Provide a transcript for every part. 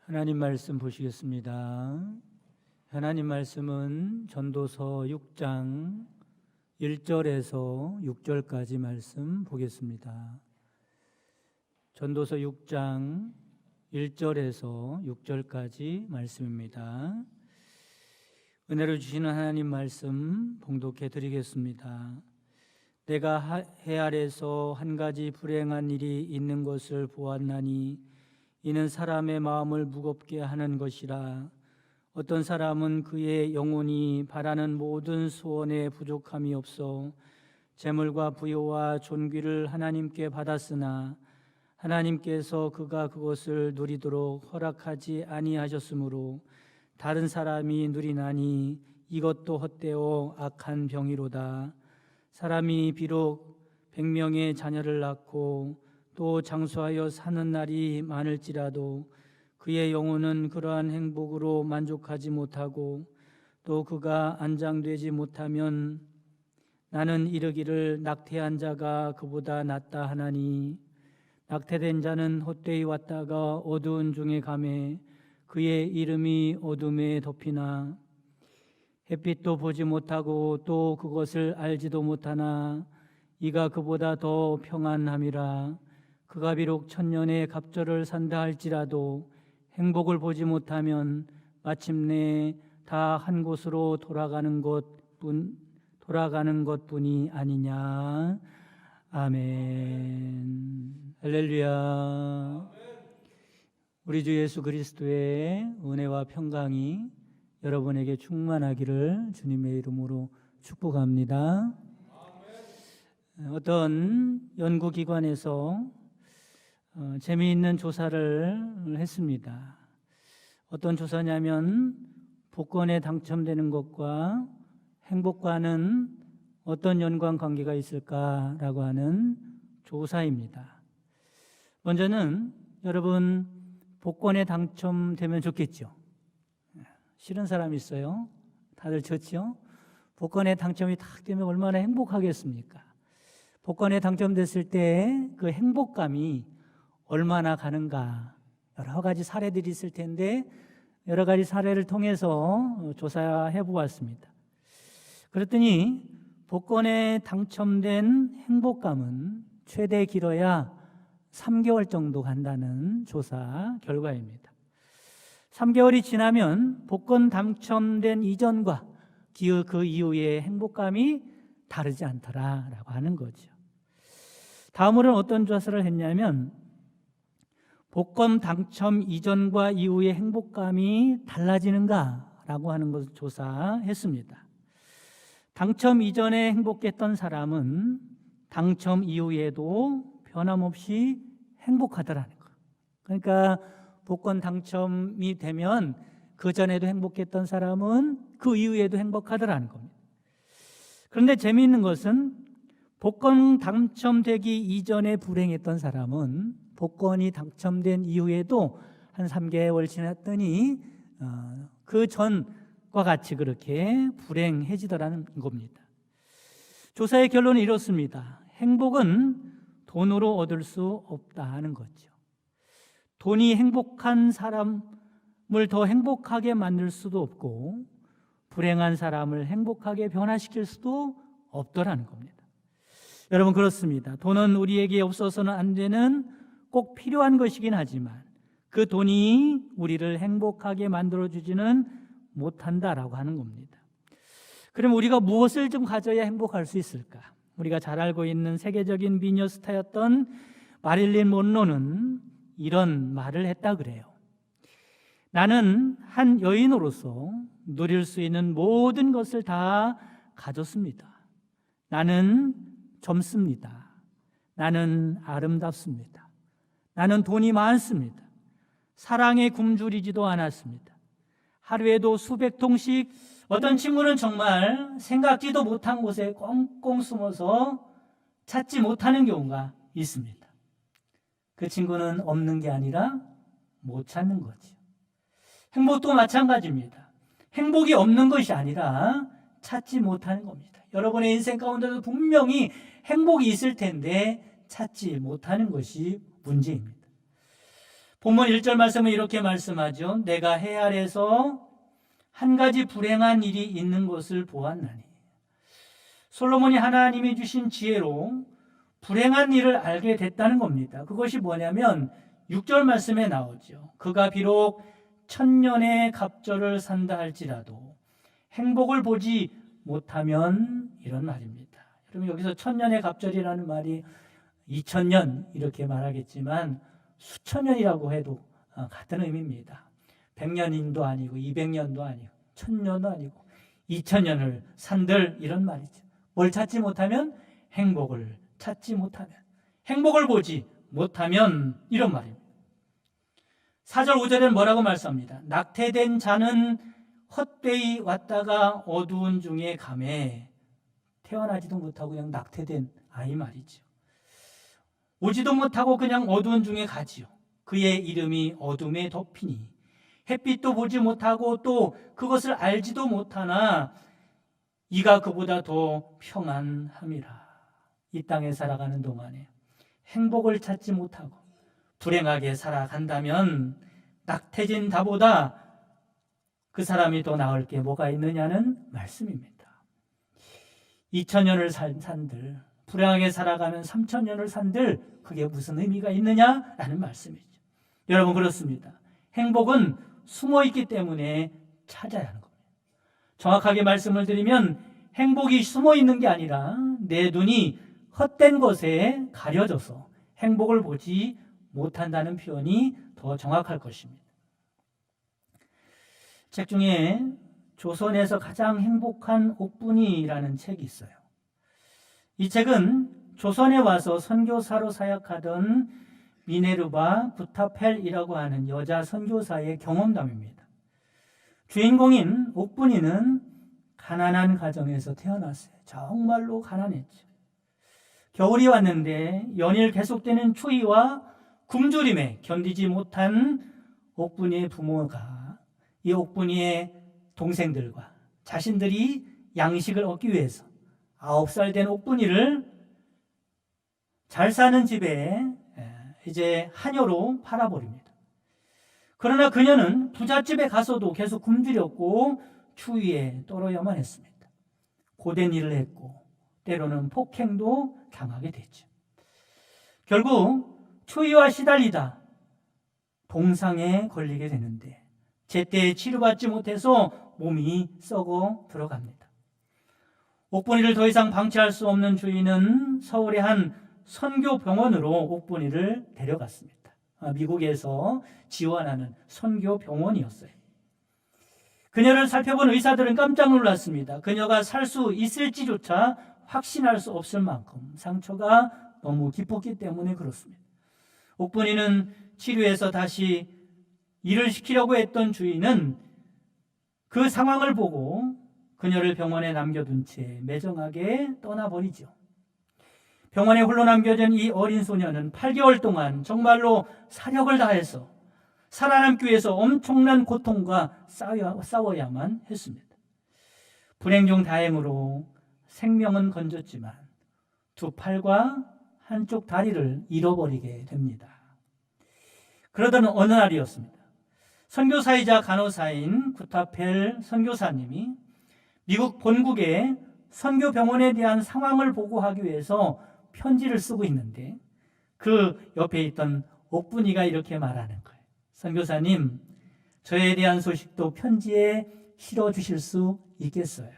하나님 말씀 보시겠습니다. 하나님 말씀은 전도서 6장 1절에서 6절까지 말씀 보겠습니다. 전도서 6장 1절에서 6절까지 말씀입니다. 은혜를 주시는 하나님 말씀 봉독해 드리겠습니다. 내가 해 아래서 한 가지 불행한 일이 있는 것을 보았나니 이는 사람의 마음을 무겁게 하는 것이라. 어떤 사람은 그의 영혼이 바라는 모든 소원에 부족함이 없어 재물과 부요와 존귀를 하나님께 받았으나 하나님께서 그가 그것을 누리도록 허락하지 아니하셨으므로 다른 사람이 누리나니 이것도 헛되어 악한 병이로다. 사람이 비록 100명의 자녀를 낳고 또 장수하여 사는 날이 많을지라도 그의 영혼은 그러한 행복으로 만족하지 못하고 또 그가 안장되지 못하면 나는 이르기를 낙태한 자가 그보다 낫다 하나니 낙태된 자는 헛되이 왔다가 어두운 중에 가매 그의 이름이 어둠에 덮이나 햇빛도 보지 못하고 또 그것을 알지도 못하나 이가 그보다 더 평안함이라. 그가 비록 1000년의 갑절을 산다 할지라도 행복을 보지 못하면 마침내 다 한 곳으로 돌아가는 것뿐이 아니냐. 아멘. 할렐루야. 우리 주 예수 그리스도의 은혜와 평강이 여러분에게 충만하기를 주님의 이름으로 축복합니다. 어떤 연구기관에서 재미있는 조사를 했습니다. 어떤 조사냐면 복권에 당첨되는 것과 행복과는 어떤 연관관계가 있을까라고 하는 조사입니다. 먼저는 여러분 복권에 당첨되면 좋겠죠. 싫은 사람 있어요? 다들 좋죠? 복권에 당첨이 딱 되면 얼마나 행복하겠습니까? 복권에 당첨됐을 때 그 행복감이 얼마나 가는가, 여러 가지 사례들이 있을 텐데 여러 가지 사례를 통해서 조사해 보았습니다. 그랬더니 복권에 당첨된 행복감은 최대 길어야 3개월 정도 간다는 조사 결과입니다. 3개월이 지나면 복권 당첨된 이전과 그 이후의 행복감이 다르지 않더라라고 하는 거죠. 다음으로는 어떤 조사를 했냐면 복권 당첨 이전과 이후의 행복감이 달라지는가라고 하는 것을 조사했습니다. 당첨 이전에 행복했던 사람은 당첨 이후에도 변함없이 행복하더라는 거예요. 그러니까 복권 당첨이 되면 그 전에도 행복했던 사람은 그 이후에도 행복하더라는 겁니다. 그런데 재미있는 것은 복권 당첨되기 이전에 불행했던 사람은 복권이 당첨된 이후에도 한 3개월 지났더니 그 전과 같이 그렇게 불행해지더라는 겁니다. 조사의 결론은 이렇습니다. 행복은 돈으로 얻을 수 없다는 거죠. 돈이 행복한 사람을 더 행복하게 만들 수도 없고 불행한 사람을 행복하게 변화시킬 수도 없더라는 겁니다. 여러분 그렇습니다. 돈은 우리에게 없어서는 안 되는 꼭 필요한 것이긴 하지만 그 돈이 우리를 행복하게 만들어주지는 못한다라고 하는 겁니다. 그럼 우리가 무엇을 좀 가져야 행복할 수 있을까? 우리가 잘 알고 있는 세계적인 미녀 스타였던 마릴린 먼로는 이런 말을 했다 그래요. 나는 한 여인으로서 누릴 수 있는 모든 것을 다 가졌습니다. 나는 젊습니다. 나는 아름답습니다. 나는 돈이 많습니다. 사랑에 굶주리지도 않았습니다. 하루에도 수백 통씩 어떤 친구는 정말 생각지도 못한 곳에 꽁꽁 숨어서 찾지 못하는 경우가 있습니다. 그 친구는 없는 게 아니라 못 찾는 거죠. 행복도 마찬가지입니다. 행복이 없는 것이 아니라 찾지 못하는 겁니다. 여러분의 인생 가운데도 분명히 행복이 있을 텐데 찾지 못하는 것이 문제입니다. 본문 1절 말씀은 이렇게 말씀하죠. 내가 해 아래서 한 가지 불행한 일이 있는 것을 보았나니. 솔로몬이 하나님이 주신 지혜로 불행한 일을 알게 됐다는 겁니다. 그것이 뭐냐면 6절 말씀에 나오죠. 그가 비록 1000년의 갑절을 산다 할지라도 행복을 보지 못하면, 이런 말입니다. 여러분, 여기서 1000년의 갑절이라는 말이 2000년 이렇게 말하겠지만 수천 년이라고 해도 같은 의미입니다. 100년도 아니고 200년도 아니고 1000년도 아니고 2000년을 산들, 이런 말이죠. 뭘 찾지 못하면? 행복을 찾지 못하면, 행복을 보지 못하면, 이런 말입니다. 4절 5절에는 뭐라고 말씀합니다. 낙태된 자는 헛되이 왔다가 어두운 중에 가매. 태어나지도 못하고 그냥 낙태된 아이 말이죠. 오지도 못하고 그냥 어두운 중에 가지요. 그의 이름이 어둠에 덮이니 햇빛도 보지 못하고 또 그것을 알지도 못하나 이가 그보다 더 평안함이라. 이 땅에 살아가는 동안에 행복을 찾지 못하고 불행하게 살아간다면 낙태진 다보다 그 사람이 더 나을 게 뭐가 있느냐는 말씀입니다. 2000년을 산들, 불행하게 살아가는 3000년을 산들, 그게 무슨 의미가 있느냐라는 말씀이죠. 여러분, 그렇습니다. 행복은 숨어있기 때문에 찾아야 하는 겁니다. 정확하게 말씀을 드리면 행복이 숨어있는 게 아니라 내 눈이 헛된 것에 가려져서 행복을 보지 못한다는 표현이 더 정확할 것입니다. 책 중에 조선에서 가장 행복한 옥분이라는 책이 있어요. 이 책은 조선에 와서 선교사로 사역하던 미네르바 부타펠이라고 하는 여자 선교사의 경험담입니다. 주인공인 옥분이는 가난한 가정에서 태어났어요. 정말로 가난했죠. 겨울이 왔는데 연일 계속되는 추위와 굶주림에 견디지 못한 옥분이의 부모가 이 옥분이의 동생들과 자신들이 양식을 얻기 위해서 9살 된 옥분이를 잘 사는 집에 이제 하녀로 팔아버립니다. 그러나 그녀는 부잣집에 가서도 계속 굶주렸고 추위에 떨어야만 했습니다. 고된 일을 했고 때로는 폭행도 당하게 됐죠. 결국 추위와 시달리다 동상에 걸리게 되는데 제때 치료받지 못해서 몸이 썩어 들어갑니다. 옥분이를 더 이상 방치할 수 없는 주인은 서울의 한 선교병원으로 옥분이를 데려갔습니다. 미국에서 지원하는 선교병원이었어요. 그녀를 살펴본 의사들은 깜짝 놀랐습니다. 그녀가 살 수 있을지조차 확신할 수 없을 만큼 상처가 너무 깊었기 때문에 그렇습니다. 옥분이는 치료해서 다시 일을 시키려고 했던 주인은 그 상황을 보고 그녀를 병원에 남겨둔 채 매정하게 떠나버리죠. 병원에 홀로 남겨진 이 어린 소녀는 8개월 동안 정말로 사력을 다해서 살아남기 위해서 엄청난 고통과 싸워야만 했습니다. 불행 중 다행으로 생명은 건졌지만 두 팔과 한쪽 다리를 잃어버리게 됩니다. 그러던 어느 날이었습니다. 선교사이자 간호사인 구타펠 선교사님이 미국 본국의 선교병원에 대한 상황을 보고하기 위해서 편지를 쓰고 있는데 그 옆에 있던 옥분이가 이렇게 말하는 거예요. 선교사님, 저에 대한 소식도 편지에 실어주실 수 있겠어요?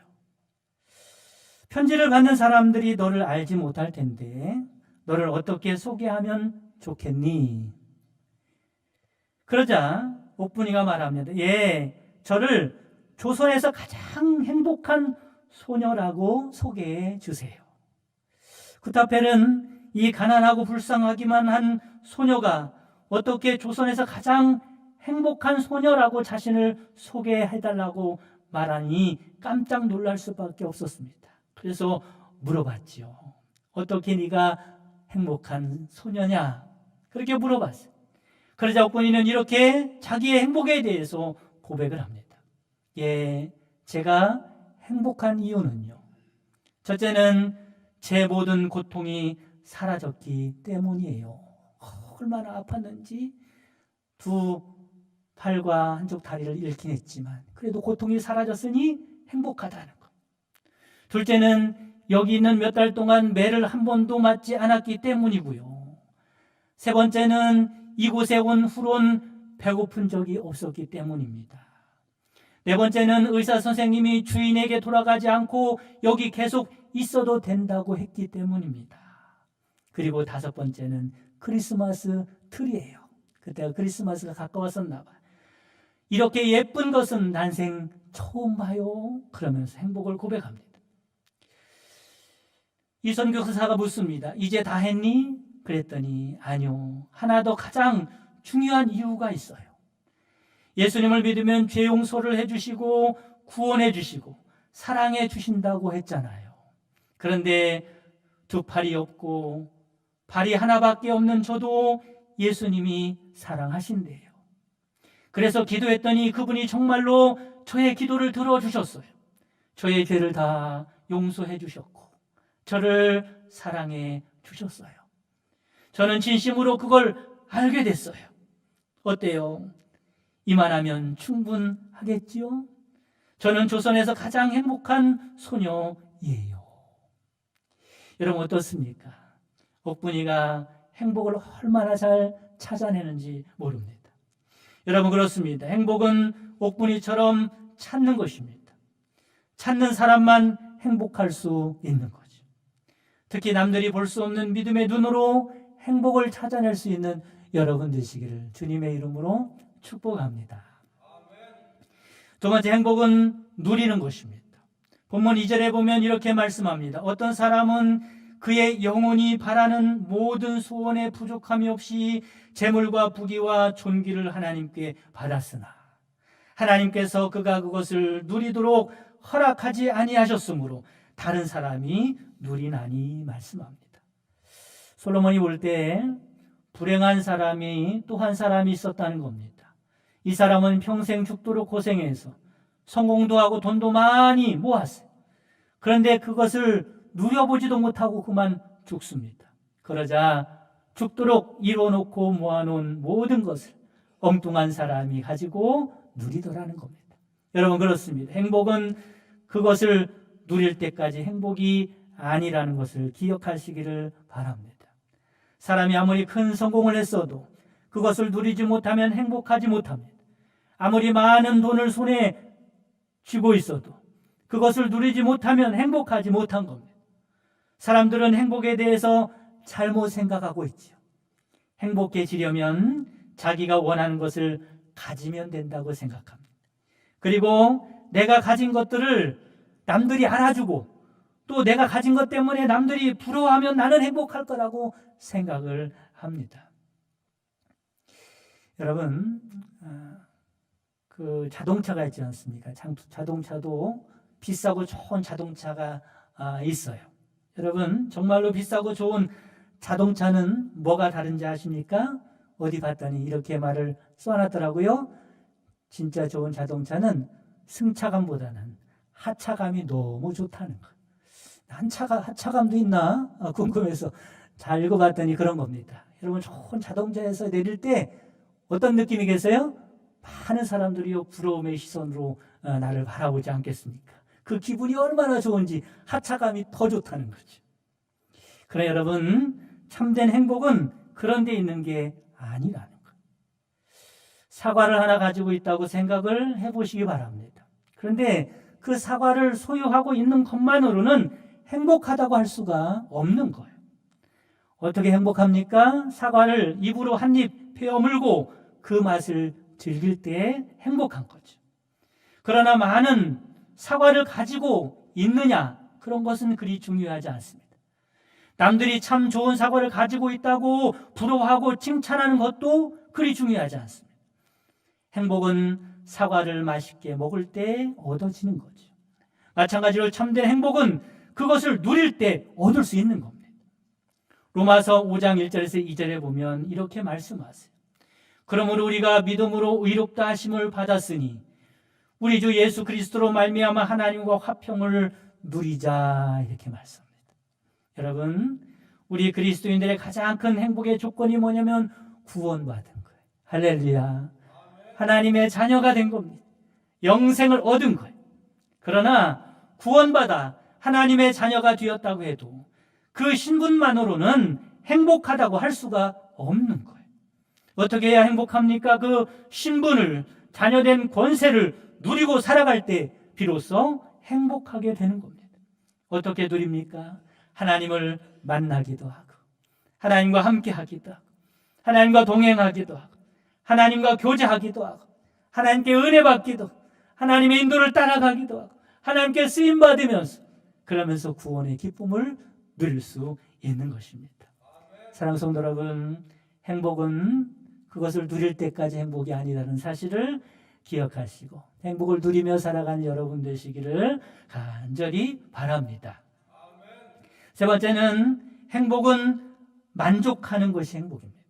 편지를 받는 사람들이 너를 알지 못할 텐데 너를 어떻게 소개하면 좋겠니? 그러자 옥분이가 말합니다. 예, 저를 조선에서 가장 행복한 소녀라고 소개해 주세요. 구타펠은 이 가난하고 불쌍하기만 한 소녀가 어떻게 조선에서 가장 행복한 소녀라고 자신을 소개해달라고 말하니 깜짝 놀랄 수밖에 없었습니다. 그래서 물어봤죠. 어떻게 네가 행복한 소녀냐? 그렇게 물어봤어요. 그러자 옥분이는 이렇게 자기의 행복에 대해서 고백을 합니다. 예, 제가 행복한 이유는요, 첫째는 제 모든 고통이 사라졌기 때문이에요. 얼마나 아팠는지 두 팔과 한쪽 다리를 잃긴 했지만 그래도 고통이 사라졌으니 행복하다는 것. 둘째는 여기 있는 몇 달 동안 매를 한 번도 맞지 않았기 때문이고요. 세 번째는 이곳에 온 후론 배고픈 적이 없었기 때문입니다. 네 번째는 의사 선생님이 주인에게 돌아가지 않고 여기 계속 있어도 된다고 했기 때문입니다. 그리고 다섯 번째는 크리스마스 트리예요. 그때가 크리스마스가 가까웠었나 봐요. 이렇게 예쁜 것은 난생 처음 봐요. 그러면서 행복을 고백합니다. 이 선교사가 묻습니다. 이제 다 했니? 그랬더니 아니요. 하나 더 가장 중요한 이유가 있어요. 예수님을 믿으면 죄 용서를 해주시고 구원해 주시고 사랑해 주신다고 했잖아요. 그런데 두 팔이 없고 발이 하나밖에 없는 저도 예수님이 사랑하신대요. 그래서 기도했더니 그분이 정말로 저의 기도를 들어주셨어요. 저의 죄를 다 용서해 주셨고 저를 사랑해 주셨어요. 저는 진심으로 그걸 알게 됐어요. 어때요? 이만하면 충분하겠지요? 저는 조선에서 가장 행복한 소녀예요. 여러분 어떻습니까? 옥분이가 행복을 얼마나 잘 찾아내는지 모릅니다. 여러분 그렇습니다. 행복은 옥분이처럼 찾는 것입니다. 찾는 사람만 행복할 수 있는 거죠. 특히 남들이 볼 수 없는 믿음의 눈으로 행복을 찾아낼 수 있는 여러분 되시기를 주님의 이름으로 축복합니다. 두 번째 행복은 누리는 것입니다. 본문 2절에 보면 이렇게 말씀합니다. 어떤 사람은 그의 영혼이 바라는 모든 소원에 부족함이 없이 재물과 부귀와 존귀를 하나님께 받았으나 하나님께서 그가 그것을 누리도록 허락하지 아니하셨으므로 다른 사람이 누리나니 말씀합니다. 솔로몬이 볼 때 불행한 사람이 또 한 사람이 있었다는 겁니다. 이 사람은 평생 죽도록 고생해서 성공도 하고 돈도 많이 모았어요. 그런데 그것을 누려보지도 못하고 그만 죽습니다. 그러자 죽도록 이뤄놓고 모아놓은 모든 것을 엉뚱한 사람이 가지고 누리더라는 겁니다. 여러분 그렇습니다. 행복은 그것을 누릴 때까지 행복이 아니라는 것을 기억하시기를 바랍니다. 사람이 아무리 큰 성공을 했어도 그것을 누리지 못하면 행복하지 못합니다. 아무리 많은 돈을 손에 쥐고 있어도 그것을 누리지 못하면 행복하지 못한 겁니다. 사람들은 행복에 대해서 잘못 생각하고 있죠. 행복해지려면 자기가 원하는 것을 가지면 된다고 생각합니다. 그리고 내가 가진 것들을 남들이 알아주고 또 내가 가진 것 때문에 남들이 부러워하면 나는 행복할 거라고 생각을 합니다. 여러분 그 자동차가 있지 않습니까? 자동차도 비싸고 좋은 자동차가 있어요. 여러분 정말로 비싸고 좋은 자동차는 뭐가 다른지 아십니까? 어디 봤더니 이렇게 말을 써놨더라고요. 진짜 좋은 자동차는 승차감보다는 하차감이 너무 좋다는 거. 하차감도 있나 궁금해서 잘 읽어봤더니 그런 겁니다. 여러분 좋은 자동차에서 내릴 때 어떤 느낌이 계세요? 많은 사람들이 부러움의 시선으로 나를 바라보지 않겠습니까? 그 기분이 얼마나 좋은지 하차감이 더 좋다는 거죠. 그러나 여러분 참된 행복은 그런 데 있는 게 아니라는 거예요. 사과를 하나 가지고 있다고 생각을 해보시기 바랍니다. 그런데 그 사과를 소유하고 있는 것만으로는 행복하다고 할 수가 없는 거예요. 어떻게 행복합니까? 사과를 입으로 한 입 베어물고 그 맛을 즐길 때 행복한 거죠. 그러나 많은 사과를 가지고 있느냐? 그런 것은 그리 중요하지 않습니다. 남들이 참 좋은 사과를 가지고 있다고 부러워하고 칭찬하는 것도 그리 중요하지 않습니다. 행복은 사과를 맛있게 먹을 때 얻어지는 거죠. 마찬가지로 참된 행복은 그것을 누릴 때 얻을 수 있는 겁니다. 로마서 5장 1절에서 2절에 보면 이렇게 말씀하세요. 그러므로 우리가 믿음으로 의롭다 하심을 받았으니 우리 주 예수 그리스도로 말미암아 하나님과 화평을 누리자 이렇게 말씀합니다. 여러분 우리 그리스도인들의 가장 큰 행복의 조건이 뭐냐면 구원받은 거예요. 할렐루야. 하나님의 자녀가 된 겁니다. 영생을 얻은 거예요. 그러나 구원받아 하나님의 자녀가 되었다고 해도 그 신분만으로는 행복하다고 할 수가 없는 거예요. 어떻게 해야 행복합니까? 그 신분을, 자녀된 권세를 누리고 살아갈 때 비로소 행복하게 되는 겁니다. 어떻게 누립니까? 하나님을 만나기도 하고, 하나님과 함께 하기도 하고, 하나님과 동행하기도 하고, 하나님과 교제하기도 하고, 하나님께 은혜 받기도 하고, 하나님의 인도를 따라가기도 하고, 하나님께 쓰임 받으면서, 그러면서 구원의 기쁨을 누릴 수 있는 것입니다. 사랑하는 성도 여러분, 행복은 그것을 누릴 때까지 행복이 아니라는 사실을 기억하시고 행복을 누리며 살아가는 여러분 되시기를 간절히 바랍니다. 세 번째는 행복은 만족하는 것이 행복입니다.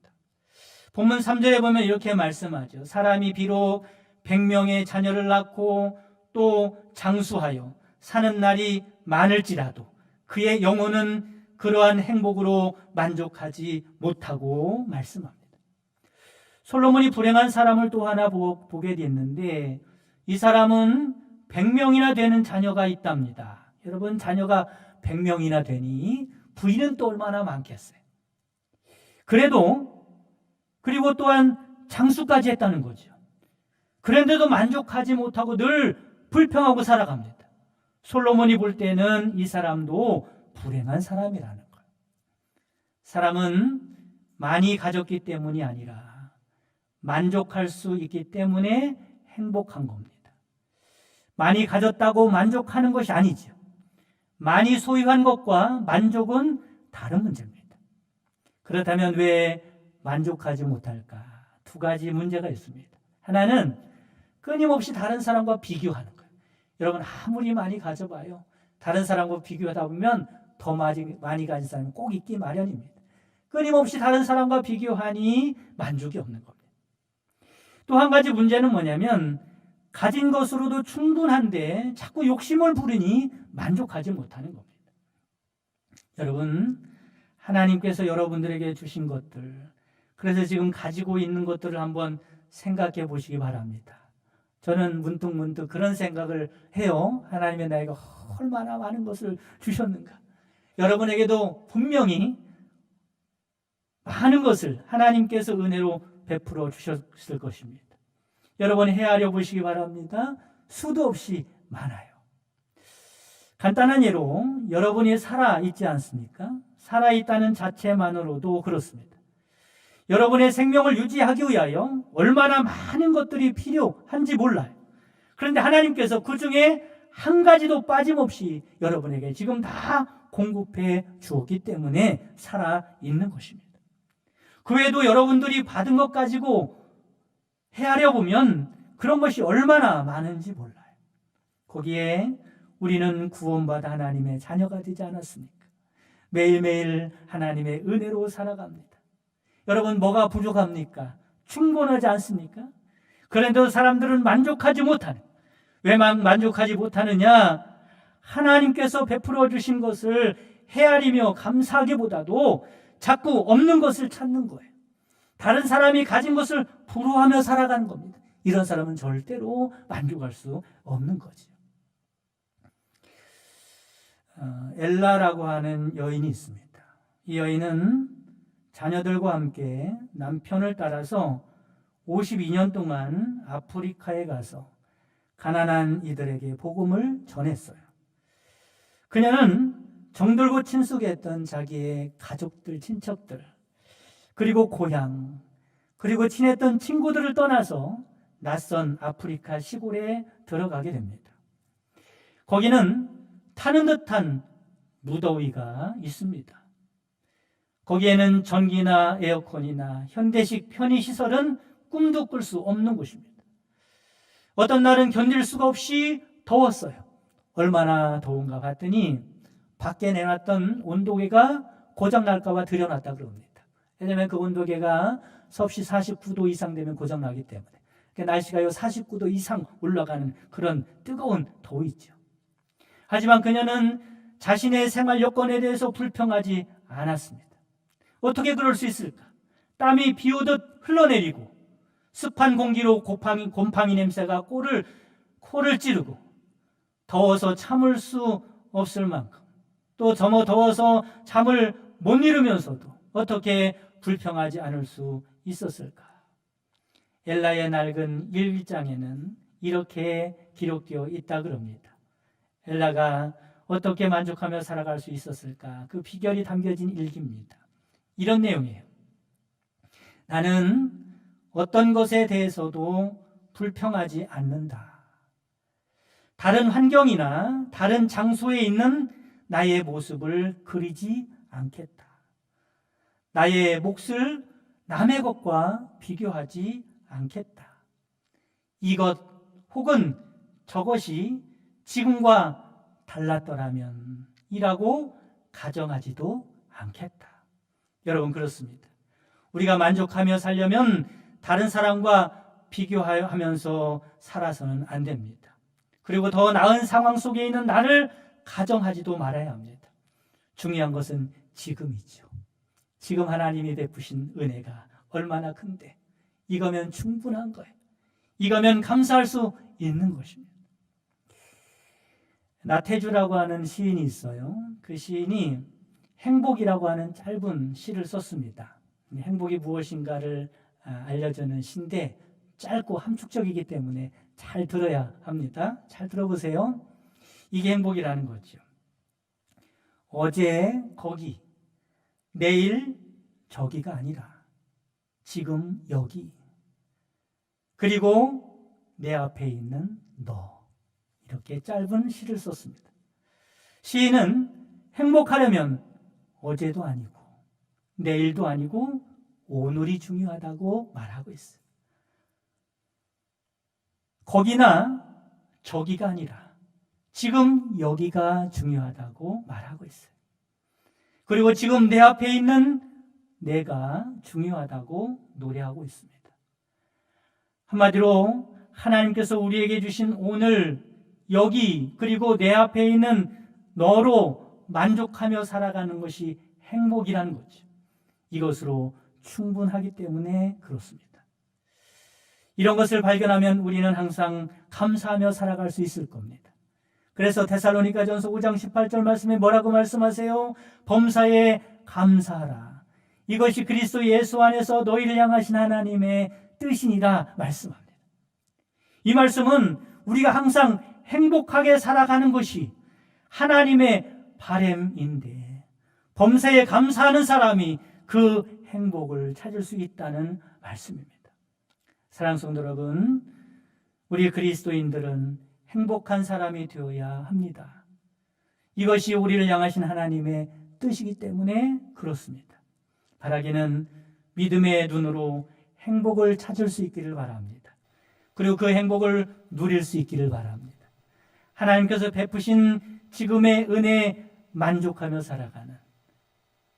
본문 3절에 보면 이렇게 말씀하죠. 사람이 비록 100명의 자녀를 낳고 또 장수하여 사는 날이 많을지라도 그의 영혼은 그러한 행복으로 만족하지 못하고 말씀합니다. 솔로몬이 불행한 사람을 또 하나 보게 됐는데 이 사람은 100명이나 되는 자녀가 있답니다. 여러분, 자녀가 100명이나 되니 부인은 또 얼마나 많겠어요. 그리고 또한 장수까지 했다는 거죠. 그런데도 만족하지 못하고 늘 불평하고 살아갑니다. 솔로몬이 볼 때는 이 사람도 불행한 사람이라는 거예요. 사람은 많이 가졌기 때문이 아니라 만족할 수 있기 때문에 행복한 겁니다. 많이 가졌다고 만족하는 것이 아니죠. 많이 소유한 것과 만족은 다른 문제입니다. 그렇다면 왜 만족하지 못할까? 두 가지 문제가 있습니다. 하나는 끊임없이 다른 사람과 비교하는 거예요. 여러분, 아무리 많이 가져봐요. 다른 사람과 비교하다 보면 더 많이 가진 사람이 꼭 있기 마련입니다. 끊임없이 다른 사람과 비교하니 만족이 없는 겁니다. 또 한 가지 문제는 뭐냐면 가진 것으로도 충분한데 자꾸 욕심을 부리니 만족하지 못하는 겁니다. 여러분, 하나님께서 여러분들에게 주신 것들, 그래서 지금 가지고 있는 것들을 한번 생각해 보시기 바랍니다. 저는 문득 그런 생각을 해요. 하나님이 나에게 얼마나 많은 것을 주셨는가. 여러분에게도 분명히 많은 것을 하나님께서 은혜로 베풀어 주셨을 것입니다. 여러분이 헤아려 보시기 바랍니다. 수도 없이 많아요. 간단한 예로 여러분이 살아있지 않습니까? 살아있다는 자체만으로도 그렇습니다. 여러분의 생명을 유지하기 위하여 얼마나 많은 것들이 필요한지 몰라요. 그런데 하나님께서 그 중에 한 가지도 빠짐없이 여러분에게 지금 다 공급해 주었기 때문에 살아있는 것입니다. 그 외에도 여러분들이 받은 것 가지고 헤아려 보면 그런 것이 얼마나 많은지 몰라요. 거기에 우리는 구원받아 하나님의 자녀가 되지 않았습니까? 매일매일 하나님의 은혜로 살아갑니다. 여러분, 뭐가 부족합니까? 충분하지 않습니까? 그런데도 사람들은 만족하지 못하는, 왜 만족하지 못하느냐? 하나님께서 베풀어 주신 것을 헤아리며 감사하기보다도 자꾸 없는 것을 찾는 거예요. 다른 사람이 가진 것을 부러워하며 살아가는 겁니다. 이런 사람은 절대로 만족할 수 없는 거죠. 엘라라고 하는 여인이 있습니다. 이 여인은 자녀들과 함께 남편을 따라서 52년 동안 아프리카에 가서 가난한 이들에게 복음을 전했어요. 그녀는 정들고 친숙했던 자기의 가족들, 친척들, 그리고 고향, 그리고 친했던 친구들을 떠나서 낯선 아프리카 시골에 들어가게 됩니다. 거기는 타는 듯한 무더위가 있습니다. 거기에는 전기나 에어컨이나 현대식 편의시설은 꿈도 꿀 수 없는 곳입니다. 어떤 날은 견딜 수가 없이 더웠어요. 얼마나 더운가 봤더니 밖에 내놨던 온도계가 고장날까 봐 들여놨다 그럽니다. 왜냐하면 그 온도계가 섭씨 49도 이상 되면 고장나기 때문에. 날씨가 49도 이상 올라가는 그런 뜨거운 더위죠. 하지만 그녀는 자신의 생활 여건에 대해서 불평하지 않았습니다. 어떻게 그럴 수 있을까? 땀이 비 오듯 흘러내리고 습한 공기로 곰팡이 냄새가 코를 찌르고 더워서 참을 수 없을 만큼 또 더워서 잠을 못 이루면서도 어떻게 불평하지 않을 수 있었을까? 엘라의 낡은 1장에는 이렇게 기록되어 있다 그럽니다. 엘라가 어떻게 만족하며 살아갈 수 있었을까? 그 비결이 담겨진 일기입니다. 이런 내용이에요. 나는 어떤 것에 대해서도 불평하지 않는다. 다른 환경이나 다른 장소에 있는 나의 모습을 그리지 않겠다. 나의 몫을 남의 것과 비교하지 않겠다. 이것 혹은 저것이 지금과 달랐더라면 이라고 가정하지도 않겠다. 여러분, 그렇습니다. 우리가 만족하며 살려면 다른 사람과 비교하면서 살아서는 안 됩니다. 그리고 더 나은 상황 속에 있는 나를 가정하지도 말아야 합니다. 중요한 것은 지금이죠. 지금 하나님이 베푸신 은혜가 얼마나 큰데 이거면 충분한 거예요. 이거면 감사할 수 있는 것입니다. 나태주라고 하는 시인이 있어요. 그 시인이 행복이라고 하는 짧은 시를 썼습니다. 행복이 무엇인가를 알려주는 시인데 짧고 함축적이기 때문에 잘 들어야 합니다. 잘 들어보세요. 이게 행복이라는 거죠. 어제 거기, 내일 저기가 아니라 지금 여기, 그리고 내 앞에 있는 너. 이렇게 짧은 시를 썼습니다. 시인은 행복하려면 어제도 아니고 내일도 아니고 오늘이 중요하다고 말하고 있어요. 거기나 저기가 아니라 지금 여기가 중요하다고 말하고 있어요. 그리고 지금 내 앞에 있는 내가 중요하다고 노래하고 있습니다. 한마디로 하나님께서 우리에게 주신 오늘, 여기, 그리고 내 앞에 있는 너로 만족하며 살아가는 것이 행복이라는 거죠. 이것으로 충분하기 때문에 그렇습니다. 이런 것을 발견하면 우리는 항상 감사하며 살아갈 수 있을 겁니다. 그래서 데살로니가전서 5장 18절 말씀에 뭐라고 말씀하세요? 범사에 감사하라. 이것이 그리스도 예수 안에서 너희를 향하신 하나님의 뜻이니라 말씀합니다. 이 말씀은 우리가 항상 행복하게 살아가는 것이 하나님의 바람인데 범사에 감사하는 사람이 그 행복을 찾을 수 있다는 말씀입니다. 사랑하는 성도 여러분, 우리 그리스도인들은 행복한 사람이 되어야 합니다. 이것이 우리를 향하신 하나님의 뜻이기 때문에 그렇습니다. 바라기는 믿음의 눈으로 행복을 찾을 수 있기를 바랍니다. 그리고 그 행복을 누릴 수 있기를 바랍니다. 하나님께서 베푸신 지금의 은혜에 만족하며 살아가는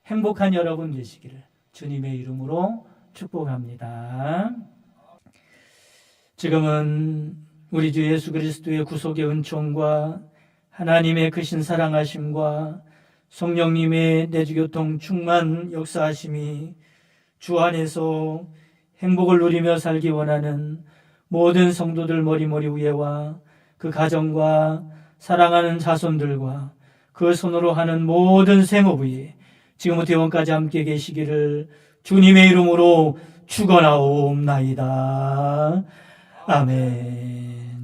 행복한 여러분 되시기를 주님의 이름으로 축복합니다. 지금은 우리 주 예수 그리스도의 구속의 은총과 하나님의 크신 사랑하심과 성령님의 내주교통 충만 역사하심이 주 안에서 행복을 누리며 살기 원하는 모든 성도들 머리머리 위에와 그 가정과 사랑하는 자손들과 그 손으로 하는 모든 생업 위에 지금부터 영원까지 함께 계시기를 주님의 이름으로 축원하옵나이다. 아멘.